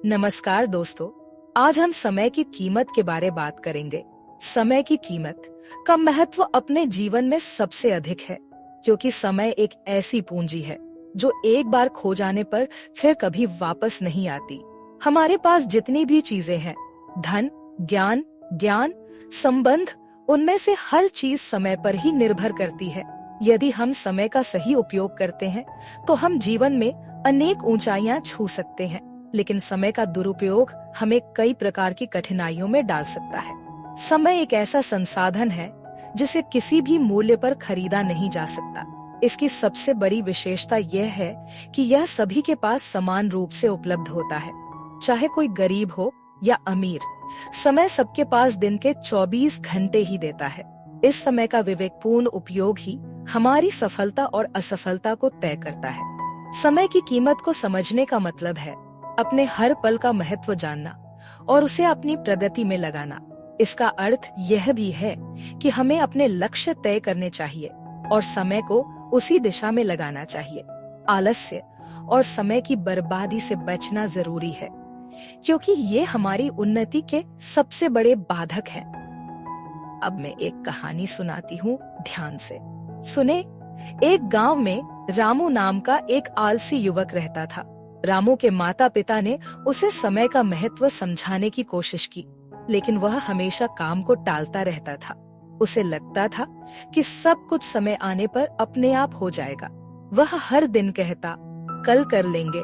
नमस्कार दोस्तों, आज हम समय की कीमत के बारे बात करेंगे। समय की कीमत का महत्व अपने जीवन में सबसे अधिक है, क्योंकि समय एक ऐसी पूंजी है जो एक बार खो जाने पर फिर कभी वापस नहीं आती। हमारे पास जितनी भी चीजें हैं, धन, ज्ञान, संबंध, उनमें से हर चीज समय पर ही निर्भर करती है। यदि हम समय का सही उपयोग करते हैं, तो हम जीवन में अनेक ऊंचाइयां छू सकते हैं। लेकिन समय का दुरुपयोग हमें कई प्रकार की कठिनाइयों में डाल सकता है। समय एक ऐसा संसाधन है जिसे किसी भी मूल्य पर खरीदा नहीं जा सकता। इसकी सबसे बड़ी विशेषता यह है कि यह सभी के पास समान रूप से उपलब्ध होता है, चाहे कोई गरीब हो या अमीर। समय सबके पास दिन के 24 घंटे ही देता है। इस समय का विवेकपूर्ण उपयोग ही हमारी सफलता और असफलता को तय करता है। समय की कीमत को समझने का मतलब है अपने हर पल का महत्व जानना और उसे अपनी प्रगति में लगाना। इसका अर्थ यह भी है कि हमें अपने लक्ष्य तय करने चाहिए और समय को उसी दिशा में लगाना चाहिए। आलस्य और समय की बर्बादी से बचना जरूरी है, क्योंकि ये हमारी उन्नति के सबसे बड़े बाधक हैं। अब मैं एक कहानी सुनाती हूँ, ध्यान से सुने। एक गांव में रामू नाम का एक आलसी युवक रहता था। रामू के माता पिता ने उसे समय का महत्व समझाने की कोशिश की, लेकिन वह हमेशा काम को टालता रहता था। उसे लगता था कि सब कुछ समय आने पर अपने आप हो जाएगा। वह हर दिन कहता, कल कर लेंगे,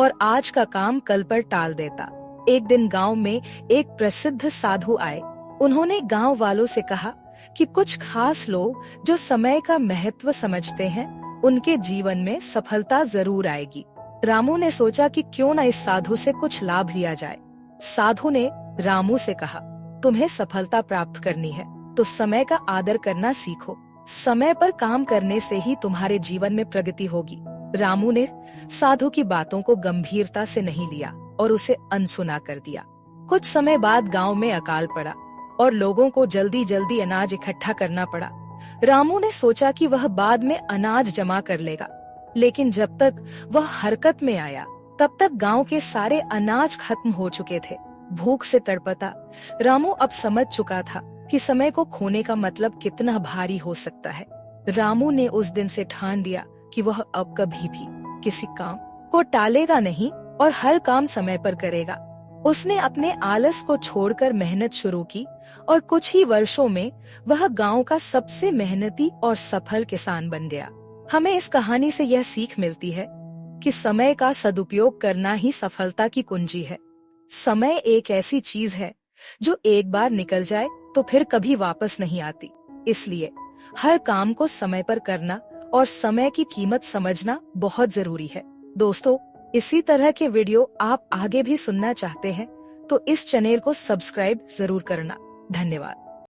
और आज का काम कल पर टाल देता। एक दिन गांव में एक प्रसिद्ध साधु आए। उन्होंने गांव वालों से कहा कि कुछ खास लोग जो समय का महत्व समझते हैं, उनके जीवन में सफलता जरूर आएगी। रामू ने सोचा कि क्यों न इस साधु से कुछ लाभ लिया जाए। साधु ने रामू से कहा, तुम्हें सफलता प्राप्त करनी है तो समय का आदर करना सीखो। समय पर काम करने से ही तुम्हारे जीवन में प्रगति होगी। रामू ने साधु की बातों को गंभीरता से नहीं लिया और उसे अनसुना कर दिया। कुछ समय बाद गांव में अकाल पड़ा और लोगों को जल्दी जल्दी अनाज इकट्ठा करना पड़ा। रामू ने सोचा कि वह बाद में अनाज जमा कर लेगा, लेकिन जब तक वह हरकत में आया, तब तक गांव के सारे अनाज खत्म हो चुके थे। भूख से तड़पता रामू अब समझ चुका था कि समय को खोने का मतलब कितना भारी हो सकता है। रामू ने उस दिन से ठान लिया कि वह अब कभी भी किसी काम को टालेगा नहीं और हर काम समय पर करेगा। उसने अपने आलस को छोड़कर मेहनत शुरू की और कुछ ही वर्षों में वह गांव का सबसे मेहनती और सफल किसान बन गया। हमें इस कहानी से यह सीख मिलती है कि समय का सदुपयोग करना ही सफलता की कुंजी है। समय एक ऐसी चीज है जो एक बार निकल जाए तो फिर कभी वापस नहीं आती। इसलिए हर काम को समय पर करना और समय की कीमत समझना बहुत जरूरी है। दोस्तों, इसी तरह के वीडियो आप आगे भी सुनना चाहते हैं तो इस चैनल को सब्सक्राइब जरूर करना। धन्यवाद।